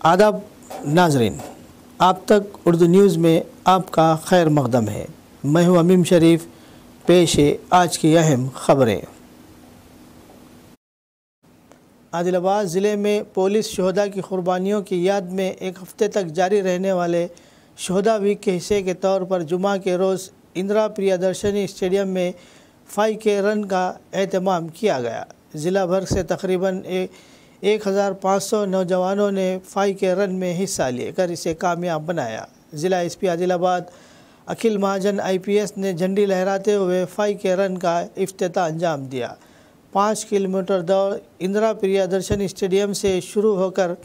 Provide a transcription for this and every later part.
आदाब नाजरीन, आप तक उर्दू न्यूज़ में आपका खैर मकदम है। मैं हूं अमीम शरीफ। पेश है आज की अहम खबरें। आदिलाबाद ज़िले में पुलिस शहदा की कुर्बानियों की याद में एक हफ़्ते तक जारी रहने वाले शहदा वीक के हिस्से के तौर पर जुमा के रोज़ इंदिरा प्रियदर्शनी स्टेडियम में 5K रन का एहतमाम किया गया। ज़िला भर से तकरीबन 1500 नौजवानों ने 5K रन में हिस्सा लेकर इसे कामयाब बनाया। ज़िला SP आदिलाबाद अखिल महाजन IPS ने झंडी लहराते हुए 5K रन का इफ्तिताह अंजाम दिया। 5 किलोमीटर दौड़ इंदिरा प्रियदर्शनी स्टेडियम से शुरू होकर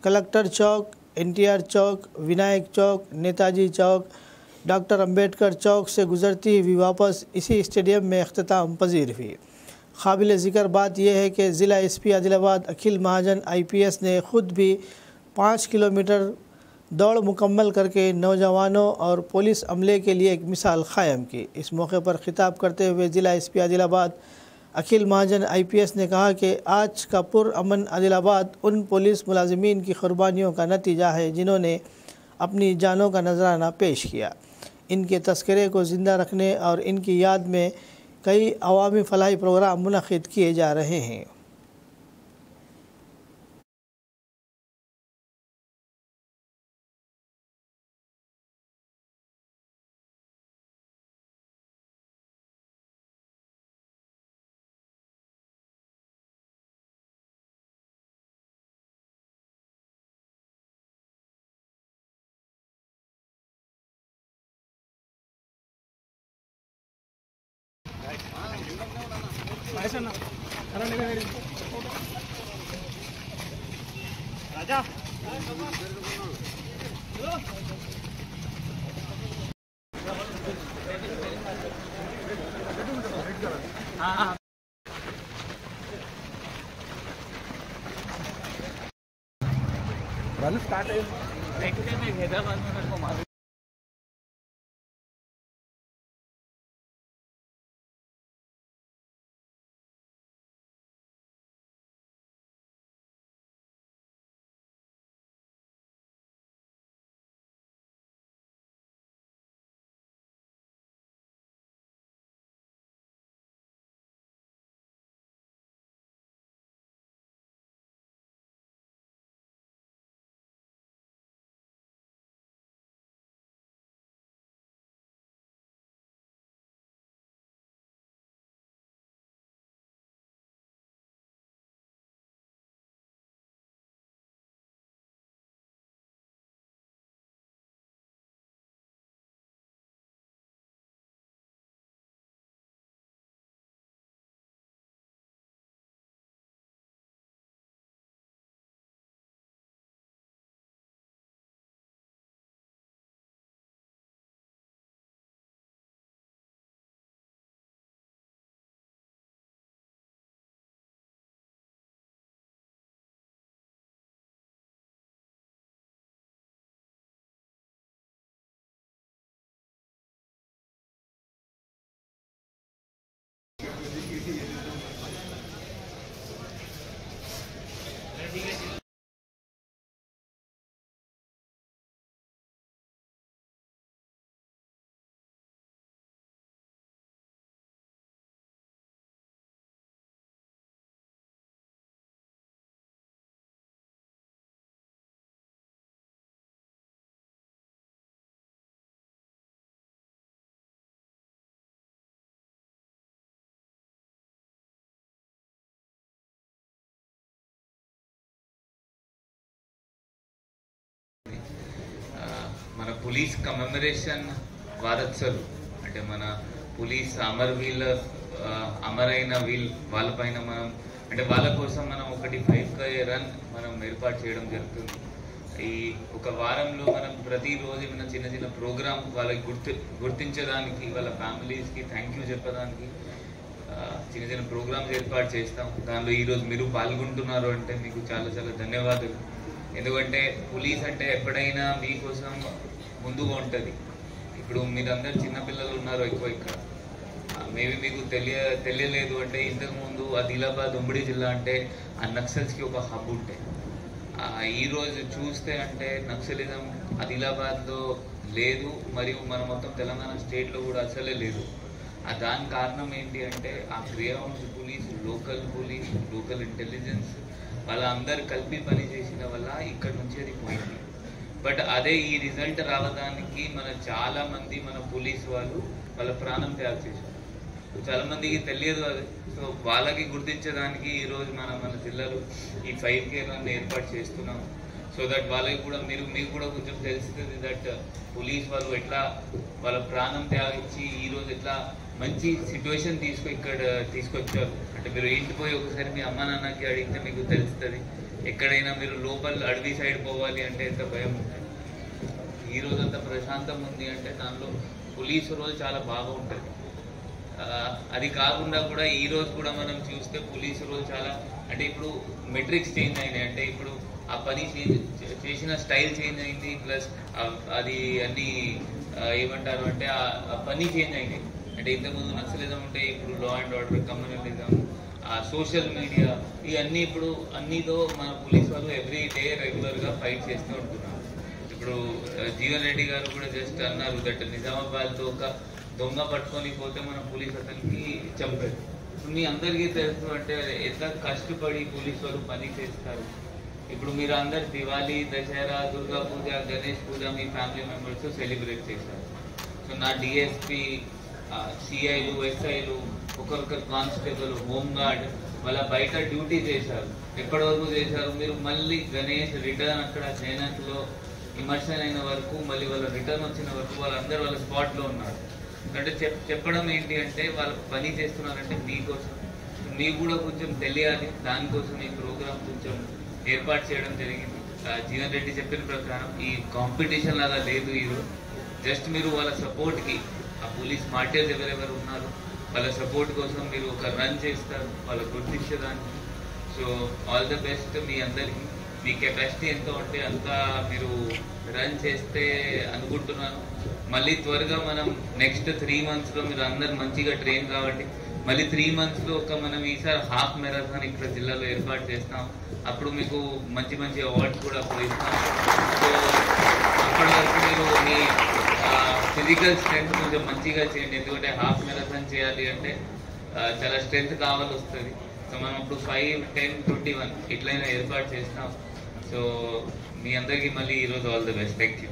कलेक्टर चौक, NTR चौक, विनायक चौक, नेताजी चौक, डॉक्टर अंबेडकर चौक से गुजरती हुई वापस इसी स्टेडियम में अख्तिताम पजीर हुई। काबिल ज़िक्र बात यह है कि ज़िला SP आदिलाबाद अखिल महाजन IPS ने ख़ुद भी 5 किलोमीटर दौड़ मुकम्मल करके नौजवानों और पुलिस अमले के लिए एक मिसाल क़ायम की। इस मौके पर ख़िताब करते हुए ज़िला SP आदिलाबाद अखिल महाजन IPS ने कहा कि आज का पुरअमन आदिलाबाद उन पुलिस मुलाजिमीन की कुर्बानियों का नतीजा है जिन्होंने अपनी जानों का नजराना पेश किया। इनके तस्करे को ज़िंदा रखने और इनकी याद में कई अवामी फलाही प्रोग्राम मुनक़िद किए जा रहे हैं। रन स्टार्ट है हैदराबाद में मेरे को मालूम। మన పోలీస్ కమెమరేషన్ వారోత్సవాలు అంటే మన పోలీస్ అమరైన వాళ్ళపైన మనం అంటే వాళ్ళ కోసం మనం ఒకటి 5K రన్ మనం ఏర్పాటు చేయడం జరుగుతుంది। ఈ ఒక వారంలో మనం ప్రతిరోజు ఏమైనా చిన్న చిన్న ప్రోగ్రామ్ వాళ్ళకి గుర్తించడానికి వాళ్ళ ఫ్యామిలీస్కి థ్యాంక్ యూ చెప్పడానికి చిన్న చిన్న ప్రోగ్రామ్స్ ఏర్పాటు చేస్తాం। దానిలో ఈరోజు మీరు పాల్గొంటున్నారు అంటే మీకు చాలా చాలా ధన్యవాదాలు। ఎందుకంటే పోలీస్ అంటే ఎప్పుడైనా మీకోసం ముందుగా ఉంటుంది। ఇప్పుడు మీరందరూ చిన్నపిల్లలు ఉన్నారు ఎక్కువ ఇక్కడ, మేబీ మీకు తెలియలేదు అంటే ఇంతకుముందు ఆదిలాబాద్ ఉమ్మడి జిల్లా అంటే ఆ నక్సల్స్కి ఒక హబ్ ఉంటే, ఆ ఈరోజు చూస్తే అంటే నక్సలిజం ఆదిలాబాద్లో లేదు, మరియు మన మొత్తం తెలంగాణ స్టేట్లో కూడా అసలే లేదు. దాని కారణం ఏంటి అంటే ఆ గ్రేహౌండ్స్ పోలీస్, లోకల్ ఇంటెలిజెన్స్ వాళ్ళందరూ కలిపి పని చేసిన వల్ల ఇక్కడ నుంచి అది పోయింది. బట్ అదే ఈ రిజల్ట్ రావడానికి చాలా మంది మన పోలీస్ వాళ్ళ ప్రాణం త్యాగం చేశారు. చాలా మందికి తెలియదు అది. సో వాళ్ళకి గుర్తించడానికి ఈరోజు మన జిల్లాలో ఈ 5K రన్ ఏర్పాటు చేస్తున్నాం. సో దట్ వాళ్ళకి కూడా మీకు కూడా కొంచెం తెలుస్తుంది దట్ పోలీస్ వాళ్ళు ఎట్లా వాళ్ళ ప్రాణం త్యాగించి ఈరోజు ఎట్లా మంచి సిచ్యువేషన్ ఇక్కడ తీసుకొచ్చారు. అంటే మీరు ఇంటి పోయి ఒకసారి మీ అమ్మ నాన్నకి అడిగితే మీకు తెలుస్తుంది. ఎక్కడైనా మీరు లోపల అడవి సైడ్ పోవాలి అంటే ఎంత భయం ఉంటుంది. ఈరోజు అంత ప్రశాంతం ఉంది అంటే దానిలో పోలీసు రోల్ చాలా బాగా ఉంటుంది. అది కాకుండా కూడా ఈరోజు కూడా మనం చూస్తే పోలీసు రోల్ చాలా అంటే ఇప్పుడు మెట్రిక్స్ చేంజ్ అయినాయి. అంటే ఇప్పుడు ఆ పని చేసిన స్టైల్ చేంజ్ అయింది, ప్లస్ అది అన్ని ఏమంటారు అంటే ఆ పని చేంజ్ అయినాయి. అంటే ఇంతకుముందు నక్సలిజం ఉంటే ఇప్పుడు law and order, communalism, social media ఇవన్నీ ఇప్పుడు అన్నితో మన పోలీస్ వాళ్ళు ఎవ్రీ డే రెగ్యులర్గా ఫైట్ చేస్తూ ఉంటున్నారు. ఇప్పుడు జీవన్ రెడ్డి గారు కూడా జస్ట్ అన్నారు దట్ నిజామాబాద్తో ఒక దొంగ పట్టుకొని పోతే మన పోలీస్ అతనికి చంపారు. మీ అందరికీ తెలుసు అంటే ఎంత కష్టపడి పోలీస్ వాళ్ళు పని చేస్తారు. ఇప్పుడు మీరు అందరు దివాళీ, దసరా, దుర్గా పూజ, గణేష్ పూజ మీ ఫ్యామిలీ మెంబర్స్ సెలబ్రేట్ చేశారు. సో నా డిఎస్పీ, సిఐలు, ఎస్ఐలు, ఒక్కొక్కరు కానిస్టేబుల్, హోంగార్డ్ వాళ్ళ బయట డ్యూటీ చేశారు. ఎప్పటి వరకు చేశారు? మీరు మళ్ళీ గణేష్ రిటర్న్ అక్కడ జైనత్లో ఇమర్షన్ అయిన వరకు, మళ్ళీ వాళ్ళ రిటర్న్ వచ్చిన వరకు వాళ్ళందరూ వాళ్ళ స్పాట్లో ఉన్నారు. అంటే చెప్పడం ఏంటి అంటే వాళ్ళు పని చేస్తున్నారంటే మీకోసం, మీకు కూడా కొంచెం తెలియాలి. దానికోసం ఈ ప్రోగ్రామ్ కొంచెం ఏర్పాటు చేయడం జరిగింది. జీవన్ రెడ్డి చెప్పిన ప్రకారం ఈ కాంపిటీషన్ లాగా లేదు. ఈరోజు జస్ట్ మీరు వాళ్ళ సపోర్ట్కి ఆ పోలీస్ మార్టియర్స్ ఎవరెవరు ఉన్నారు వాళ్ళ సపోర్ట్ కోసం మీరు ఒక రన్ చేస్తారు, వాళ్ళకు గుర్తించేదానికి. సో ఆల్ ద బెస్ట్ మీ అందరికీ. మీ కెపాసిటీ ఎంతో ఉంటే అంతా మీరు రన్ చేస్తే అనుకుంటున్నాను. మళ్ళీ త్వరగా మనం నెక్స్ట్ 3 monthsలో మీరు అందరు మంచిగా ట్రైన్ కావండి. మళ్ళీ 3 monthsలో మనం ఈసారి హాఫ్ మ్యారథాన్ ఇక్కడ జిల్లాలో ఏర్పాటు చేస్తాం. అప్పుడు మీకు మంచి మంచి అవార్డ్స్ కూడా అప్పుడు ఇస్తాం. సో అప్పటి వరకు మీరు మీ ఫిజికల్ స్ట్రెంత్ కొంచెం మంచిగా చేయండి. ఎందుకంటే హాఫ్ మ్యారథాన్ చేయాలి అంటే చాలా స్ట్రెంత్ కావాల్సి వస్తుంది. సో మనం ఇప్పుడు 5, 10, 21 ఇట్లయినా ఏర్పాటు చేస్తాం. సో మీ అందరికీ మళ్ళీ ఈరోజు all the best. Thank you.